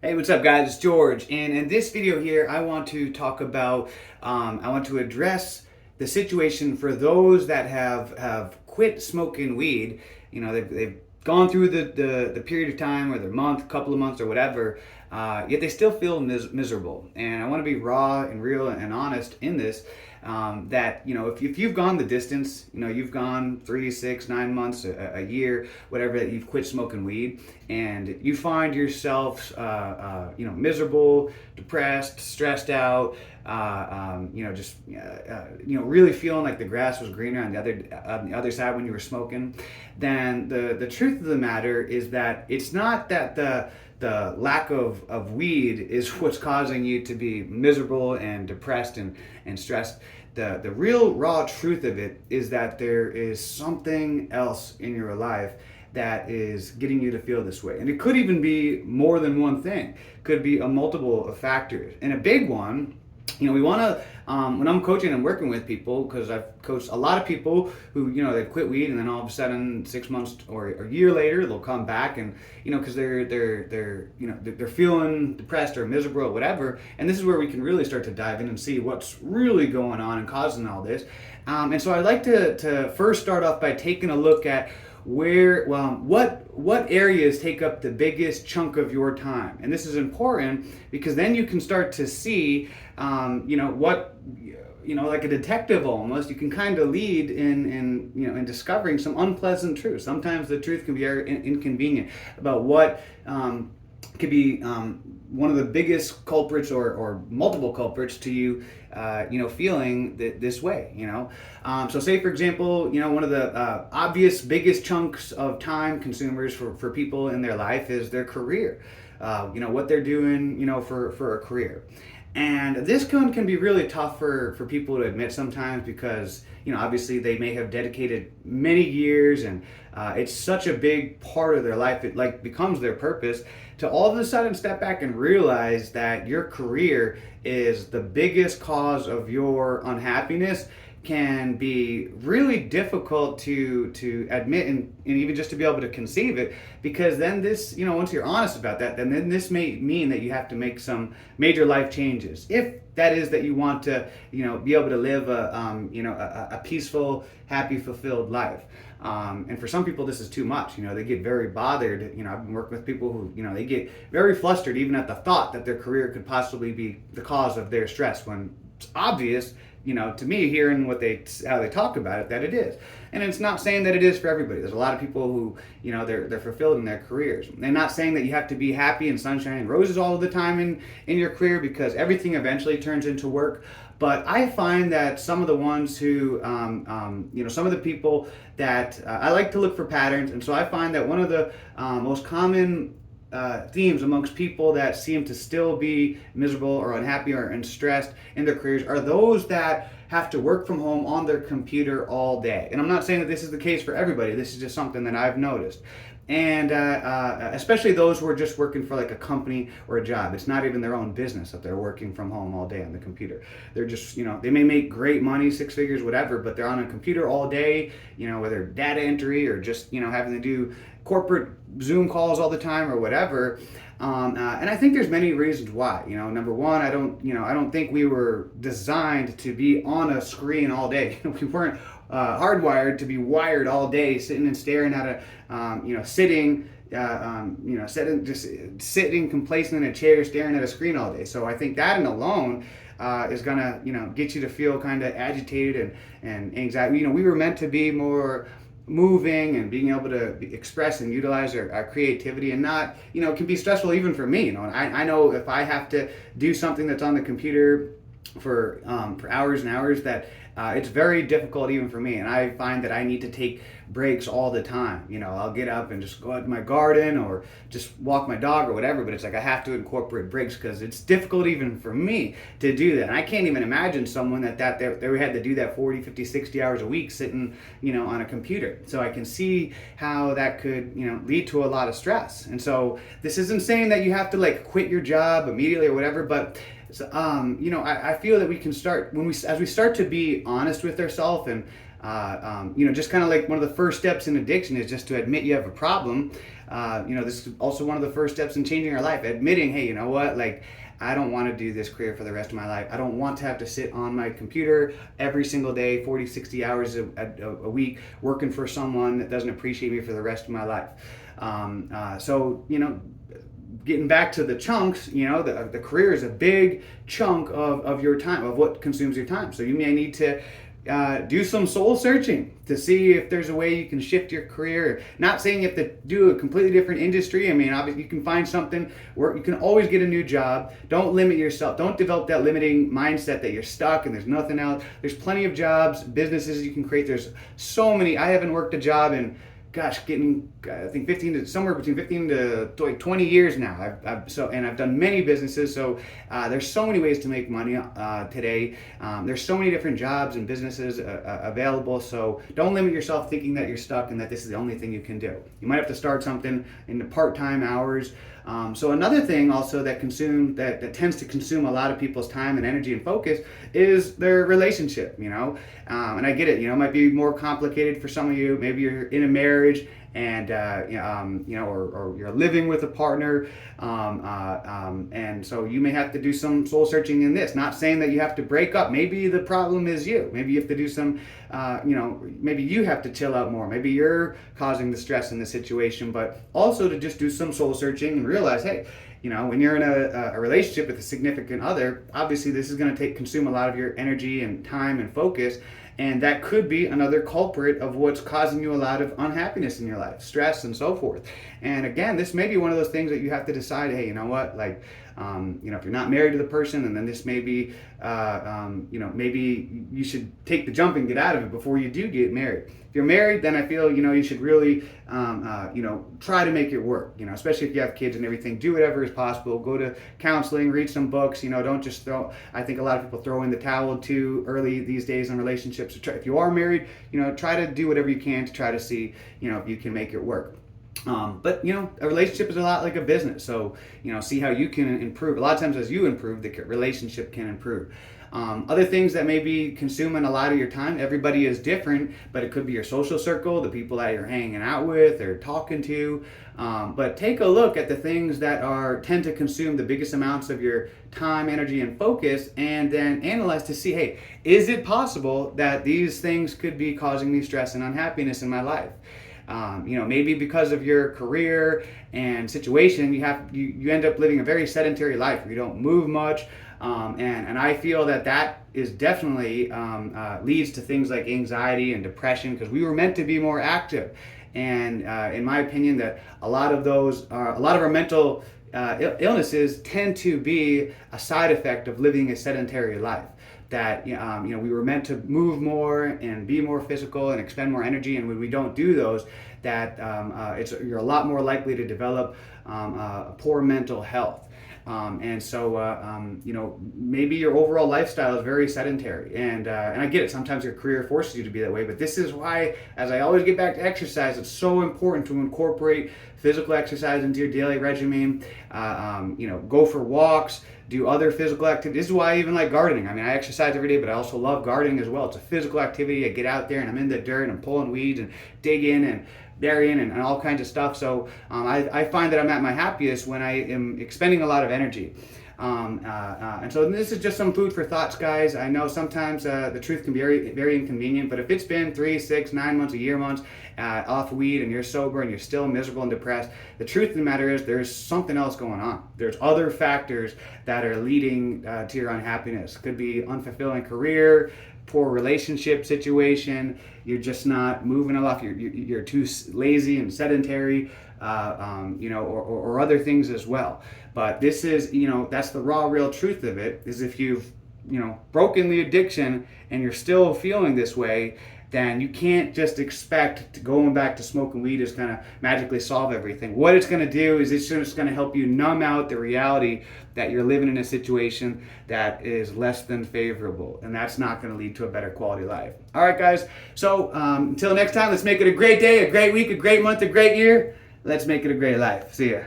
Hey, what's up, guys? It's George, and in this video here, I want to talk about, I want to address the situation for those that have quit smoking weed. You know, they've gone through the period of time, or their month, couple of months, or whatever, yet they still feel miserable. And I want to be raw and real and honest in this. That if you've gone the distance, you've gone 3 6 9 months a year, whatever, that you've quit smoking weed, and you find yourself miserable, depressed, stressed out, really feeling like the grass was greener on the other side when you were smoking, then the truth of the matter is that it's not that the lack of weed is what's causing you to be miserable and depressed and stressed. The real raw truth of it is that there is something else in your life that is getting you to feel this way. And it could even be more than one thing. Could be a multiple of factors. And a big one, we want to, when I'm coaching and working with people, because I've coached a lot of people who, they've quit weed, and then all of a sudden 6 months or a year later, they'll come back, and, because they're feeling depressed or miserable or whatever. And this is where we can really start to dive in and see what's really going on and causing all this. And so I'd like to first start off by taking a look at what areas take up the biggest chunk of your time. And this is important because then you can start to see like a detective almost, you can kind of lead in discovering some unpleasant truths. Sometimes the truth can be very inconvenient about what could be one of the biggest culprits or multiple culprits to you, feeling this way, So say, for example, one of the obvious biggest chunks of time consumers for people in their life is their career, what they're doing, for a career. And this can be really tough for people to admit sometimes because, obviously they may have dedicated many years, and it's such a big part of their life, it like becomes their purpose, to all of a sudden step back and realize that your career is the biggest cause of your unhappiness can be really difficult to admit, and even just to be able to conceive it, because then this, once you're honest about that, then this may mean that you have to make some major life changes, if that is that you want to, be able to live a peaceful, happy, fulfilled life. And for some people, this is too much. They get very bothered. I've been working with people who, they get very flustered even at the thought that their career could possibly be the cause of their stress, when it's obvious, to me, hearing how they talk about it, that it is. And it's not saying that it is for everybody. There's a lot of people who, they're fulfilled in their careers. And not saying that you have to be happy and sunshine and roses all of the time in your career, because everything eventually turns into work. But I find that some of the ones who, some of the people that I like to look for patterns. And so I find that one of the most common themes amongst people that seem to still be miserable or unhappy and stressed in their careers are those that have to work from home on their computer all day. And I'm not saying that this is the case for everybody. This is just something that I've noticed. And especially those who are just working for like a company or a job. It's not even their own business that they're working from home all day on the computer. They're just, they may make great money, six figures, whatever, but they're on a computer all day, whether data entry or just, having to do corporate Zoom calls all the time or whatever. And I think there's many reasons why. Number one, I don't think we were designed to be on a screen all day. We weren't hardwired to be wired all day, sitting and staring at sitting complacent in a chair, staring at a screen all day. So I think that in alone is gonna, get you to feel kind of agitated and anxiety. We were meant to be more moving and being able to express and utilize our creativity, and not, it can be stressful even for me. I know if I have to do something that's on the computer for hours and hours, that it's very difficult even for me, and I find that I need to take breaks all the time. I'll get up and just go out to my garden or just walk my dog or whatever, but it's like I have to incorporate breaks because it's difficult even for me to do that. And I can't even imagine someone that they had to do that 40, 50, 60 hours a week sitting, on a computer. So I can see how that could, lead to a lot of stress. And so this isn't saying that you have to like quit your job immediately or whatever, but I feel that we can start as we start to be honest with ourselves, and Just kind of like one of the first steps in addiction is just to admit you have a problem. This is also one of the first steps in changing our life, admitting, hey, you know what, like, I don't want to do this career for the rest of my life. I don't want to have to sit on my computer every single day, 40, 60 hours a week, working for someone that doesn't appreciate me for the rest of my life. Getting back to the chunks, the career is a big chunk of your time, of what consumes your time. So you may need to do some soul searching to see if there's a way you can shift your career. Not saying you have to do a completely different industry. I mean, obviously you can find something where you can always get a new job. Don't limit yourself. Don't develop that limiting mindset that you're stuck and there's nothing else. There's plenty of jobs, businesses you can create. There's so many. I haven't worked a job in getting, I think somewhere between 15 to 20 years now. I've done many businesses. So there's so many ways to make money today. There's so many different jobs and businesses available. So don't limit yourself thinking that you're stuck and that this is the only thing you can do. You might have to start something in the part-time hours. So another thing also that tends to consume a lot of people's time and energy and focus is their relationship, and I get it, it might be more complicated for some of you. Maybe you're in a marriage and or you're living with a partner, and so you may have to do some soul searching in this. Not saying that you have to break up. Maybe the problem is you. Maybe you have to do some, maybe you have to chill out more. Maybe you're causing the stress in the situation, but also to just do some soul searching and realize, hey, when you're in a relationship with a significant other, obviously this is going to consume a lot of your energy and time and focus. And that could be another culprit of what's causing you a lot of unhappiness in your life, stress and so forth. And again, this may be one of those things that you have to decide, hey, you know what, like, if you're not married to the person, and then this may be, maybe you should take the jump and get out of it before you do get married. If you're married, then I feel, you should really, try to make it work, especially if you have kids and everything. Do whatever is possible. Go to counseling, read some books, don't just I think a lot of people throw in the towel too early these days in relationships. So if you are married, try to do whatever you can to try to see, if you can make it work. But a relationship is a lot like a business. So, see how you can improve. A lot of times as you improve, the relationship can improve. Other things that may be consuming a lot of your time, everybody is different, but it could be your social circle, the people that you're hanging out with or talking to. But take a look at the things that tend to consume the biggest amounts of your time, energy, and focus, and then analyze to see, hey, is it possible that these things could be causing me stress and unhappiness in my life? Maybe because of your career and situation, you end up living a very sedentary life where you don't move much. And I feel that is definitely leads to things like anxiety and depression, because we were meant to be more active. And in my opinion, that a lot of our mental illnesses tend to be a side effect of living a sedentary life. That we were meant to move more and be more physical and expend more energy, and when we don't do those, you're a lot more likely to develop poor mental health. Maybe your overall lifestyle is very sedentary, and I get it. Sometimes your career forces you to be that way, but this is why, as I always get back to exercise, it's so important to incorporate physical exercise into your daily regimen. Go for walks, do other physical activities. This is why I even like gardening. I mean, I exercise every day, but I also love gardening as well. It's a physical activity. I get out there and I'm in the dirt and I'm pulling weeds and digging and burying and all kinds of stuff. So I find that I'm at my happiest when I am expending a lot of energy. And so this is just some food for thoughts, guys. I know sometimes the truth can be very, very inconvenient, but if it's been 3, 6, 9 months, a year months off weed and you're sober and you're still miserable and depressed, the truth of the matter is there's something else going on. There's other factors that are leading to your unhappiness. Could be unfulfilling career, poor relationship situation, you're just not moving enough, you're too lazy and sedentary, or other things as well. But this is, that's the raw, real truth of it, is if you've, broken the addiction and you're still feeling this way, then you can't just expect going back to smoking weed is going to magically solve everything. What it's going to do is it's just going to help you numb out the reality that you're living in a situation that is less than favorable, and that's not going to lead to a better quality life. All right, guys. So until next time, let's make it a great day, a great week, a great month, a great year. Let's make it a great life. See ya.